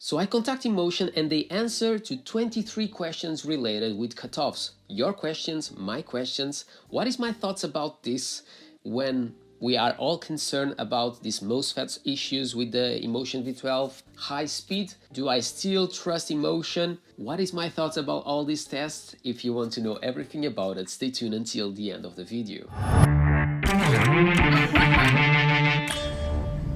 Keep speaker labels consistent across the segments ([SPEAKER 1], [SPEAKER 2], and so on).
[SPEAKER 1] So I contact Inmotion and they answer to 23 questions related with cutoffs. Your questions, my questions. What is my thoughts about this when we are all concerned about these MOSFETs issues with the Inmotion V12 high speed? Do I still trust Inmotion? What is my thoughts about all these tests? If you want to know everything about it, stay tuned until the end of the video.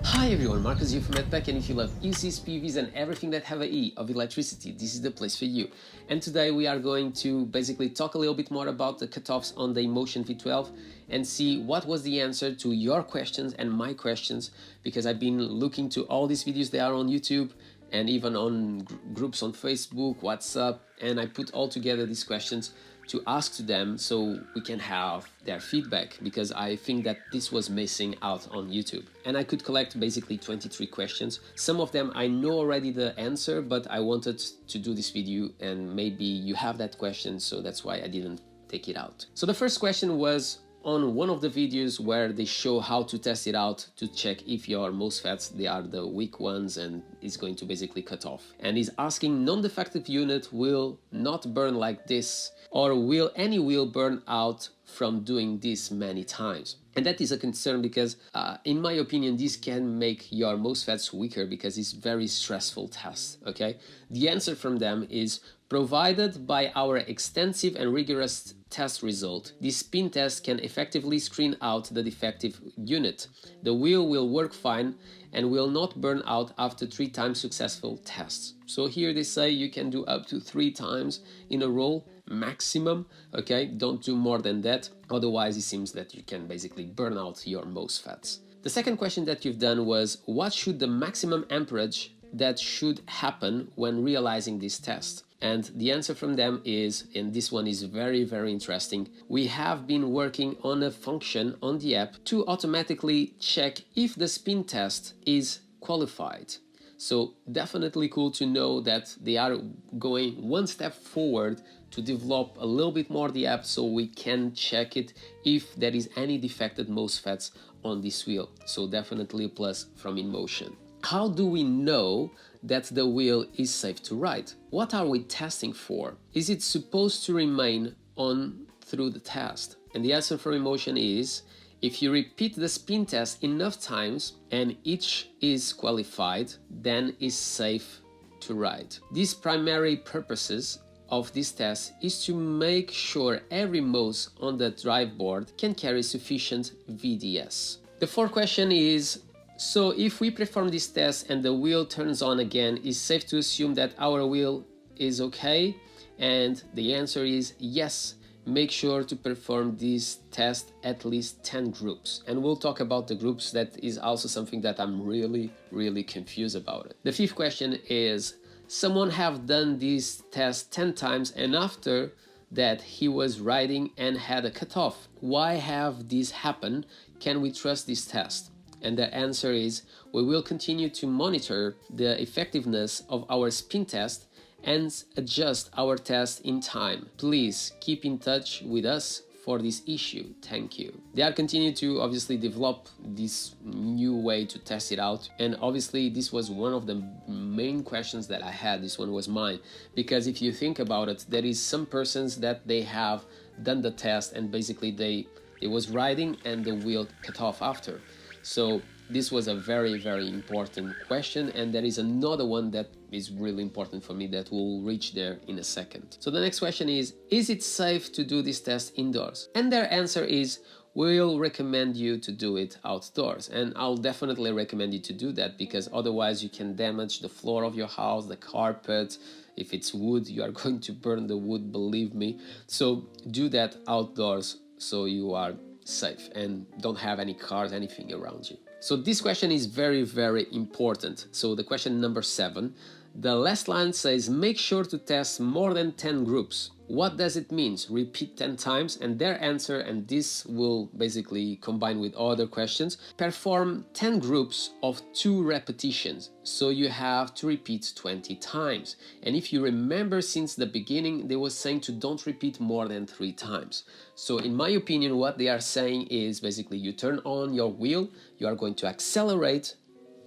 [SPEAKER 1] Hi everyone, Marcus here from MADpack, and if you love ECs, PVs and everything that have a E of electricity, this is the place for you. And today we are going to basically talk a little bit more about the cutoffs on the Inmotion V12 and see what was the answer to your questions and my questions, because I've been looking to all these videos that are on YouTube and even on groups on Facebook, WhatsApp, and I put all together these questions to ask to them so we can have their feedback, because I think that this was missing out on YouTube. And I could collect basically 23 questions. Some of them I know already the answer, but I wanted to do this video and maybe you have that question, so that's why I didn't take it out. So the first question was on one of the videos where they show how to test it out to check if your MOSFETs, they are the weak ones and it's going to basically cut off. And he's asking, non-defective unit will not burn like this, or will any wheel burn out from doing this many times? And that is a concern because in my opinion, this can make your MOSFETs weaker because it's very stressful test, okay? The answer from them is, provided by our extensive and rigorous test result, this spin test can effectively screen out the defective unit. The wheel will work fine and will not burn out after 3 times successful tests. So here they say you can do up to 3 times in a row maximum, okay? Don't do more than that, otherwise it seems that you can basically burn out your MOSFETs. The second question that you've done was, what should the maximum amperage that should happen when realizing this test? And the answer from them is, and this one is very, very interesting, we have been working on a function on the app to automatically check if the spin test is qualified. So definitely cool to know that they are going one step forward to develop a little bit more the app so we can check it if there is any defected MOSFETs on this wheel. So definitely a plus from Inmotion. How do we know that the wheel is safe to ride? What are we testing for? Is it supposed to remain on through the test? And the answer for Inmotion is, if you repeat the spin test enough times and each is qualified, then it's safe to ride. These primary purposes of this test is to make sure every MOS on the drive board can carry sufficient VDS. The fourth question is, so if we perform this test and the wheel turns on again, is safe to assume that our wheel is okay? And the answer is yes. Make sure to perform this test at least 10 groups. And we'll talk about the groups. That is also something that I'm really confused about it. The fifth question is, someone have done this test 10 times and after that he was riding and had a cutoff. Why have this happened? Can we trust this test? And the answer is, we will continue to monitor the effectiveness of our spin test and adjust our test in time. Please keep in touch with us for this issue. Thank you. They are continuing to obviously develop this new way to test it out. And obviously this was one of the main questions that I had. This one was mine. Because if you think about it, there is some persons that they have done the test and basically it was riding and the wheel cut off after. So this was a very important question, and there is another one that is really important for me that will reach there in a second. So the next question is it safe to do this test indoors? And their answer is, we'll recommend you to do it outdoors. And I'll definitely recommend you to do that, because otherwise you can damage the floor of your house, the carpet. If it's wood, you are going to burn the wood, believe me. So do that outdoors so you are safe and don't have any cars, anything around you. So this question is very important. So the question number 7, the last line says, make sure to test more than 10 groups. What does it mean? Repeat 10 times. And their answer, and this will basically combine with other questions, perform 10 groups of 2 repetitions. So you have to repeat 20 times. And if you remember since the beginning, they were saying to don't repeat more than 3 times. So in my opinion, what they are saying is basically you turn on your wheel, you are going to accelerate,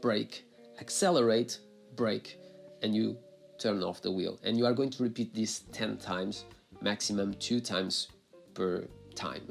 [SPEAKER 1] brake, and you turn off the wheel. And you are going to repeat this 10 times, maximum 2 times per time.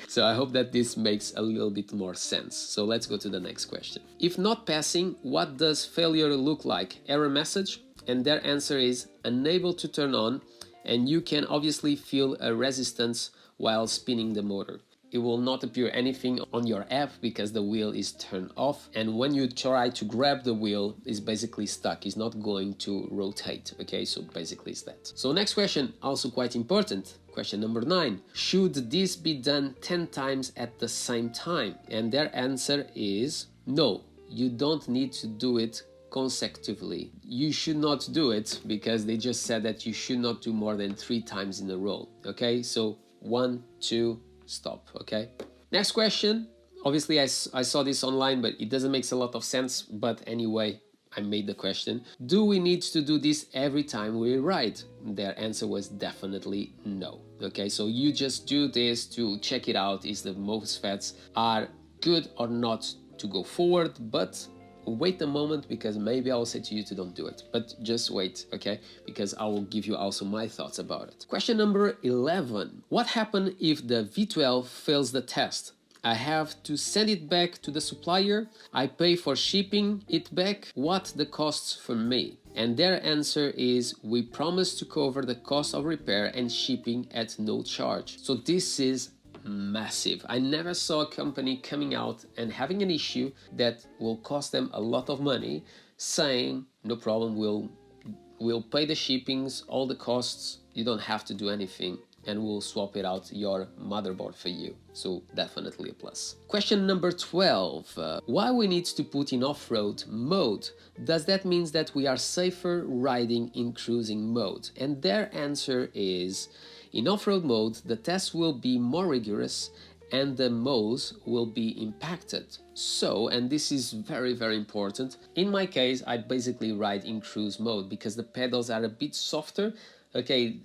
[SPEAKER 1] So I hope that this makes a little bit more sense. So let's go to the next question. If not passing, what does failure look like? Error message, and their answer is unable to turn on, and you can obviously feel a resistance while spinning the motor. It will not appear anything on your app because the wheel is turned off, and when you try to grab the wheel, it's basically stuck. It's not going to rotate. Okay, so basically it's that. So next question, also quite important. Question number 9. Should this be done 10 times at the same time? And their answer is no. You don't need to do it consecutively. You should not do it because they just said that you should not do more than 3 times in a row. Okay, so 1, 2, stop. Okay, next question. Obviously I saw this online, but it doesn't make a lot of sense, but anyway I made the question. Do we need to do this every time we ride? Their answer was definitely no. Okay, so you just do this to check it out if the MOSFETs are good or not to go forward, but wait a moment, because maybe I'll say to you to don't do it, but just wait, okay? Because I will give you also my thoughts about it. Question number 11. What happens if the V12 fails the test? I have to send it back to the supplier. I pay for shipping it back. What the costs for me? And their answer is we promise to cover the cost of repair and shipping at no charge. So this is massive. I never saw a company coming out and having an issue that will cost them a lot of money saying no problem, we'll pay the shippings, all the costs, you don't have to do anything, and we'll swap it out your motherboard for you. So definitely a plus. Question number 12. Why we need to put in off-road mode? Does that mean that we are safer riding in cruising mode? And their answer is in off-road mode, the test will be more rigorous and the modes will be impacted. So, and this is very, very important, in my case, I basically ride in cruise mode because the pedals are a bit softer. Okay,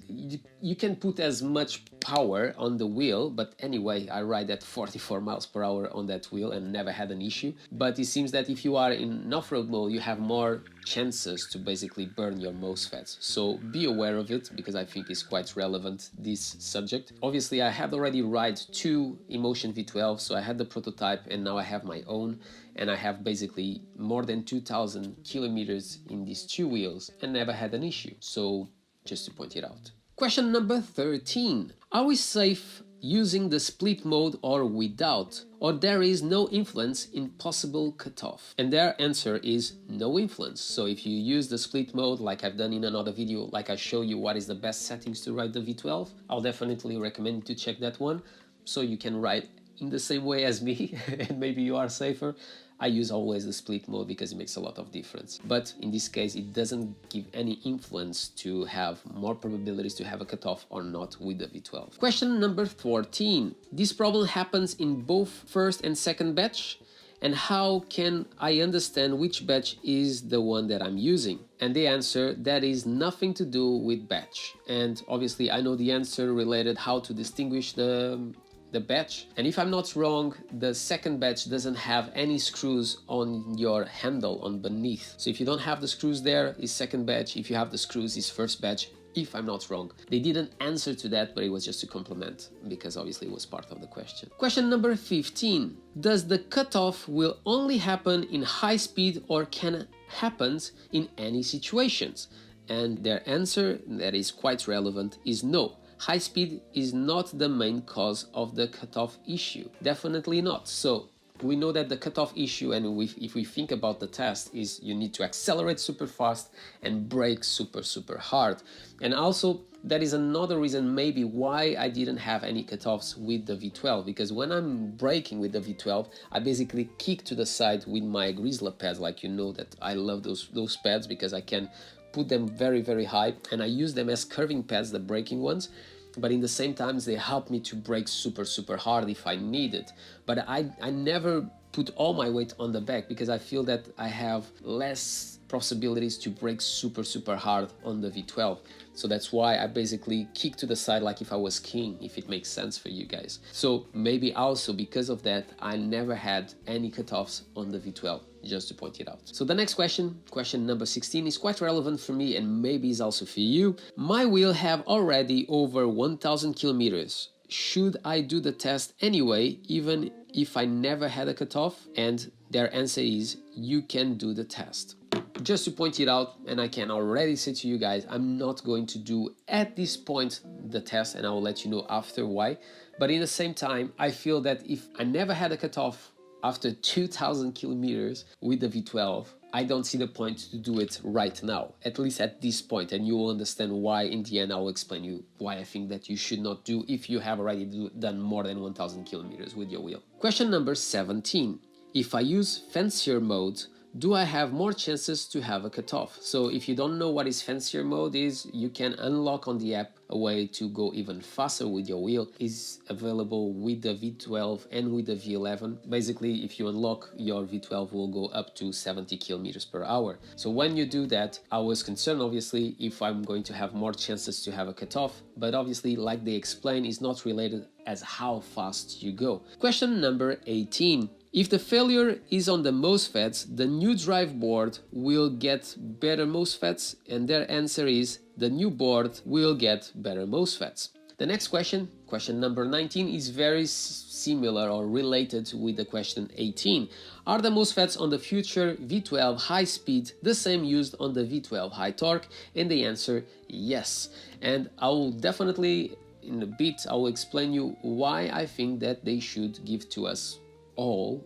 [SPEAKER 1] you can put as much power on the wheel, but anyway, I ride at 44 miles per hour on that wheel and never had an issue. But it seems that if you are in off-road mode, you have more chances to basically burn your MOSFETs. So be aware of it, because I think it's quite relevant, this subject. Obviously, I had already ride 2 Inmotion V12, so I had the prototype and now I have my own. And I have basically more than 2,000 kilometers in these 2 wheels and never had an issue. So just to point it out. Question number 13. Are we safe using the split mode or without? Or there is no influence in possible cutoff? And their answer is no influence. So if you use the split mode, like I've done in another video, like I show you what is the best settings to ride the V12, I'll definitely recommend you to check that one, so you can ride in the same way as me and maybe you are safer. I use always the split mode because it makes a lot of difference. But in this case, it doesn't give any influence to have more probabilities to have a cutoff or not with the V12. Question number 14. This problem happens in both first and second batch. And how can I understand which batch is the one that I'm using? And the answer, that is nothing to do with batch. And obviously I know the answer related how to distinguish the batch, and if I'm not wrong, the second batch doesn't have any screws on your handle on beneath. So if you don't have the screws there, is second batch. If you have the screws, is first batch, if I'm not wrong. They didn't answer to that, but it was just a compliment because obviously it was part of the question. Question number 15. Does the cutoff will only happen in high speed or can happen in any situations? And their answer, that is quite relevant, is no. High speed is not the main cause of the cutoff issue. Definitely not. So we know that the cutoff issue, and if we think about the test, is you need to accelerate super fast and brake super hard. And also that is another reason maybe why I didn't have any cutoffs with the V12, because when I'm braking with the V12, I basically kick to the side with my Grizzler pads. Like, you know that I love those pads because I can put them very high, and I use them as curving pads, the braking ones, but in the same time they help me to brake super hard if I need it. But I never put all my weight on the back because I feel that I have less possibilities to brake super hard on the V12. So that's why I basically kick to the side like if I was skiing, if it makes sense for you guys. So maybe also because of that, I never had any cutoffs on the V12. just to point it out. So the next question, question number 16, is quite relevant for me and maybe is also for you. My wheel have already over 1000 kilometers. Should I do the test anyway, even if I never had a cutoff? And their answer is, you can do the test. Just to point it out, and I can already say to you guys, I'm not going to do at this point the test, and I will let you know after why. But in the same time, I feel that if I never had a cutoff after 2000 kilometers with the V12, I don't see the point to do it right now, at least at this point, and you will understand why in the end. I will explain you why I think that you should not do if you have already done more than 1000 kilometers with your wheel. Question number 17. If I use fancier mode, do I have more chances to have a cutoff? So if you don't know what is fancier mode is, you can unlock on the app a way to go even faster with your wheel. Is available with the V12 and with the V11. Basically, if you unlock, your V12 will go up to 70 kilometers per hour. So when you do that, I was concerned obviously if I'm going to have more chances to have a cutoff, but obviously, like they explain, is not related as how fast you go. Question number 18. If the failure is on the MOSFETs, the new drive board will get better MOSFETs, and their answer is the new board will get better MOSFETs. The next question, question number 19, is very similar or related with the question 18. Are the MOSFETs on the future V12 high speed the same used on the V12 high torque? And the answer, yes. And I will definitely, in a bit, I will explain you why I think that they should give to us all,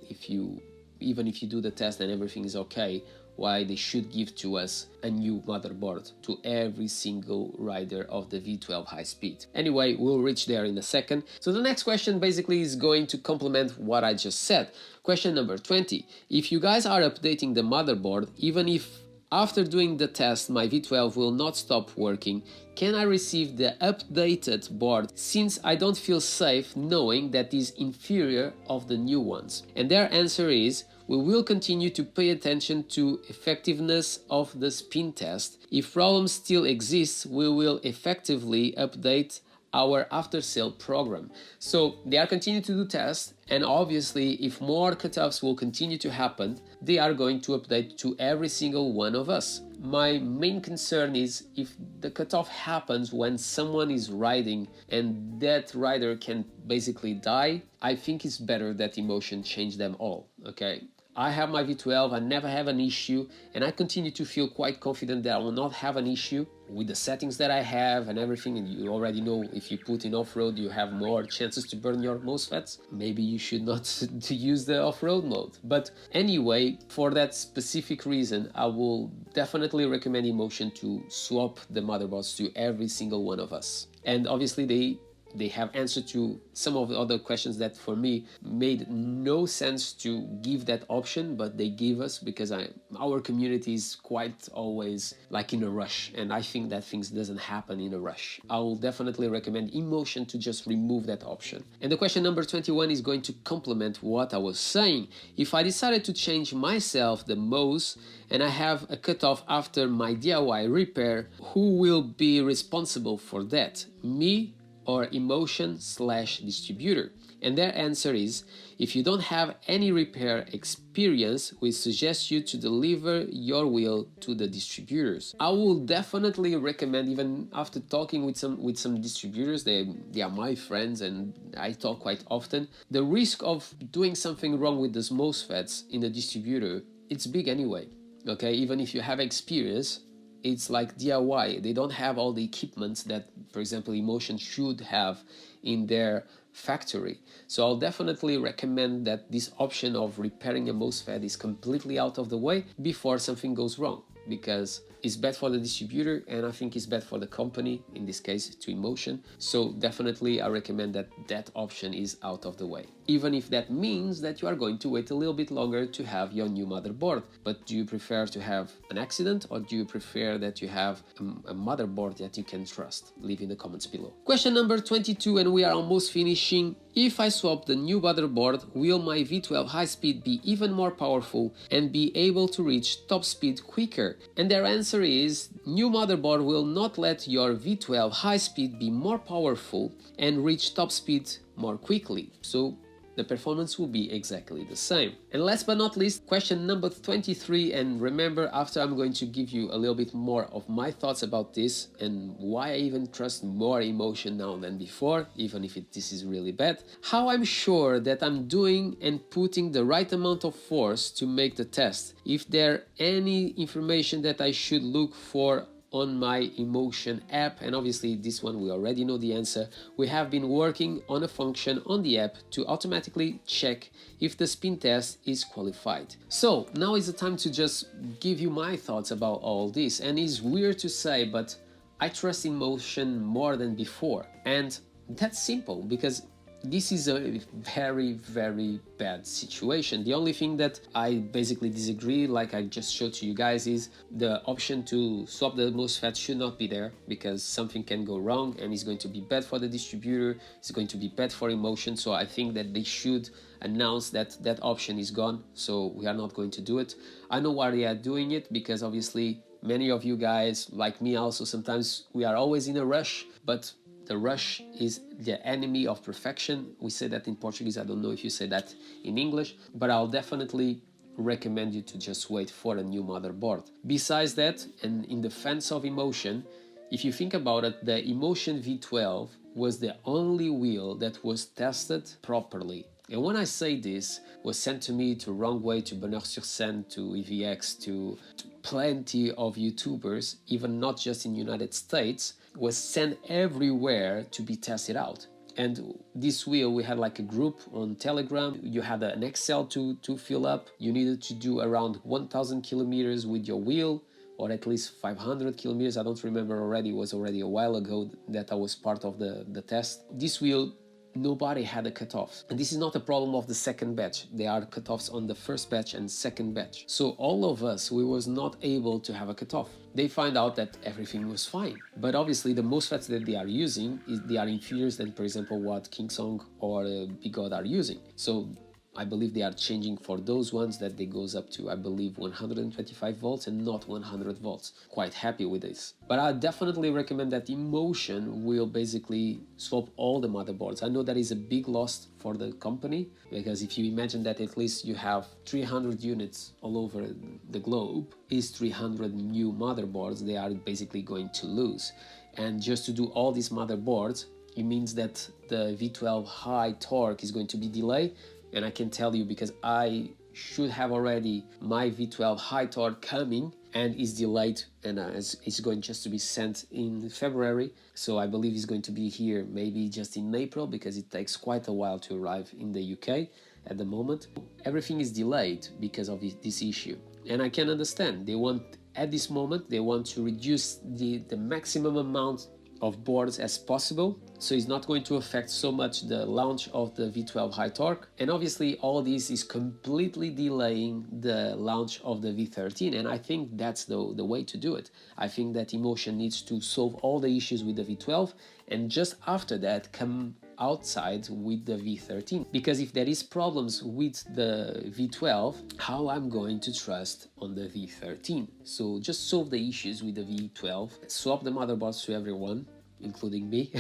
[SPEAKER 1] even if you do the test and everything is okay, why they should give to us a new motherboard to every single rider of the V12 high speed. Anyway, we'll reach there in a second. So the next question basically is going to complement what I just said. Question number 20. If you guys are updating the motherboard, even if after doing the test my V12 will not stop working, can I receive the updated board since I don't feel safe knowing that is inferior of the new ones? And their answer is, we will continue to pay attention to effectiveness of the spin test. If problems still exist, we will effectively update our after-sale program. So they are continuing to do tests, and obviously if more cutoffs will continue to happen, they are going to update to every single one of us. My main concern is if the cutoff happens when someone is riding and that rider can basically die, I think it's better that Inmotion change them all, okay? I have my V12, I never have an issue, and I continue to feel quite confident that I will not have an issue with the settings that I have and everything. And you already know, if you put in off-road, you have more chances to burn your MOSFETs. Maybe you should not to use the off-road mode. But anyway, for that specific reason, I will definitely recommend Inmotion to swap the motherboards to every single one of us. And obviously they have answered to some of the other questions that for me made no sense to give that option, but they give us because our community is quite always like in a rush, and I think that things doesn't happen in a rush. I will definitely recommend Inmotion to just remove that option. And the question number 21 is going to complement what I was saying. If I decided to change myself the MOS and I have a cutoff after my DIY repair, who will be responsible for that? Me or Inmotion/distributor? And their answer is, if you don't have any repair experience, we suggest you to deliver your wheel to the distributors. I will definitely recommend, even after talking with some distributors, they are my friends and I talk quite often, the risk of doing something wrong with those MOSFETs in the distributor, it's big anyway, okay? Even if you have experience, it's like DIY. They don't have all the equipment that, for example, Inmotion should have in their factory. So I'll definitely recommend that this option of repairing a MOSFET is completely out of the way before something goes wrong, because it's bad for the distributor and I think it's bad for the company, in this case to Inmotion. So definitely I recommend that that option is out of the way, even if that means that you are going to wait a little bit longer to have your new motherboard. But do you prefer to have an accident, or do you prefer that you have a motherboard that you can trust? Leave in the comments below. Question number 22, and we are almost finishing. If I swap the new motherboard, will my V12 high speed be even more powerful and be able to reach top speed quicker? And their answer is, new motherboard will not let your V12 high speed be more powerful and reach top speed more quickly. So the performance will be exactly the same. And last but not least, question number 23, and remember, after I'm going to give you a little bit more of my thoughts about this and why I even trust more Inmotion now than before, even if this is really bad, how I'm sure that I'm doing and putting the right amount of force to make the test, if there any information that I should look for on my Inmotion app. And obviously this one we already know the answer. We have been working on a function on the app to automatically check if the spin test is qualified. So now is the time to just give you my thoughts about all this, and it's weird to say, but I trust Inmotion more than before, and that's simple because this is a very, very bad situation. The only thing that I basically disagree, like I just showed to you guys, is the option to swap the MOSFET should not be there, because something can go wrong and it's going to be bad for the distributor, it's going to be bad for Inmotion. So I think that they should announce that that option is gone, so we are not going to do it. I know why they are doing it, because obviously many of you guys, like me also, sometimes we are always in a rush, but the rush is the enemy of perfection. We say that in Portuguese. I don't know if you say that in English, but I'll definitely recommend you to just wait for a new motherboard. Besides that, and in defense of Inmotion, if you think about it, the Inmotion V12 was the only wheel that was tested properly. And when I say this, was sent to me to Wrong Way, to Bonneur-sur-Seine, to EVX, to plenty of YouTubers, even not just in United States, was sent everywhere to be tested out. And this wheel, we had like a group on Telegram, you had an Excel to fill up, you needed to do around 1,000 kilometers with your wheel, or at least 500 kilometers, I don't remember already, it was already a while ago that I was part of the test. This wheel, nobody had a cutoff, and this is not a problem of the second batch. There are cutoffs on the first batch and second batch, so all of us, we was not able to have a cutoff. They find out that everything was fine, but obviously the MOSFETs that they are using, they are inferior than, for example, what Kingsong or begode are using. So I believe they are changing for those ones that they goes up to, I believe, 125 volts and not 100 volts. Quite happy with this. But I definitely recommend that Inmotion will basically swap all the motherboards. I know that is a big loss for the company, because if you imagine that at least you have 300 units all over the globe, is 300 new motherboards they are basically going to lose. And just to do all these motherboards, it means that the V12 high torque is going to be delayed. And I can tell you, because I should have already my V12 high torque coming, and is delayed, and it's going just to be sent in February. So I believe it's going to be here maybe just in April, because it takes quite a while to arrive in the UK at the moment. Everything is delayed because of this issue. And I can understand, they want, at this moment, they want to reduce the maximum amount of boards as possible, so it's not going to affect so much the launch of the V12 high torque. And obviously all this is completely delaying the launch of the V13, and I think that's the way to do it. I think that Inmotion needs to solve all the issues with the V12, and just after that come outside with the V13, because if there is problems with the V12, how I'm going to trust on the V13? So just solve the issues with the V12, swap the motherboards to everyone, including me,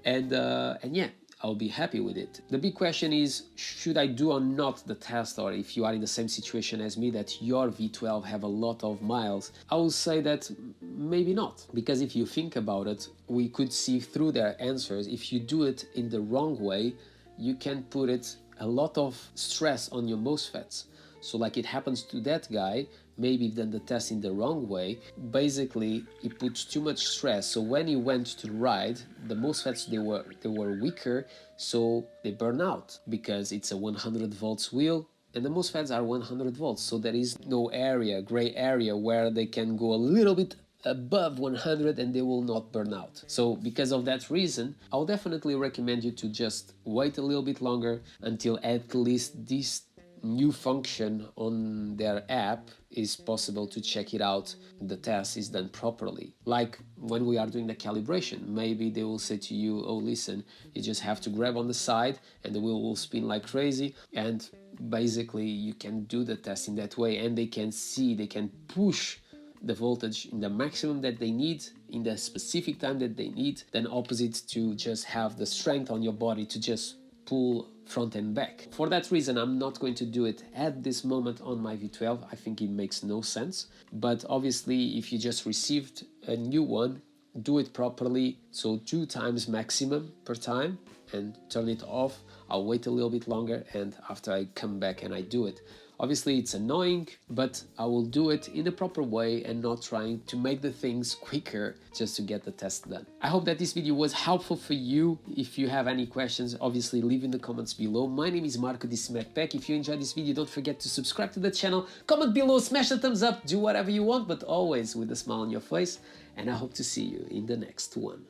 [SPEAKER 1] and yeah, I'll be happy with it. The big question is, should I do or not the test? Or if you are in the same situation as me, that your V12 have a lot of miles, I will say that maybe not, because if you think about it, we could see through their answers. If you do it in the wrong way, you can put it a lot of stress on your MOSFETs. So like it happens to that guy, maybe done the test in the wrong way, basically he puts too much stress. So when he went to ride, the MOSFETs, they were weaker, so they burn out, because it's a 100 volts wheel and the MOSFETs are 100 volts. So there is no area, gray area, where they can go a little bit above 100 and they will not burn out. So because of that reason, I'll definitely recommend you to just wait a little bit longer until at least this new function on their app is possible to check it out, the test is done properly. Like when we are doing the calibration, maybe they will say to you, oh listen, you just have to grab on the side and the wheel will spin like crazy, and basically you can do the test in that way, and they can see, they can push the voltage in the maximum that they need in the specific time that they need, then opposite to just have the strength on your body to just pull front and back. For that reason, I'm not going to do it at this moment on my V12. I think it makes no sense. But obviously, if you just received a new one, do it properly. So 2 times maximum per time, and turn it off. I'll wait a little bit longer, and after I come back and I do it. Obviously it's annoying, but I will do it in a proper way and not trying to make the things quicker just to get the test done. I hope that this video was helpful for you. If you have any questions, obviously leave in the comments below. My name is Marco, this is MADpack. If you enjoyed this video, don't forget to subscribe to the channel, comment below, smash the thumbs up, do whatever you want, but always with a smile on your face. And I hope to see you in the next one.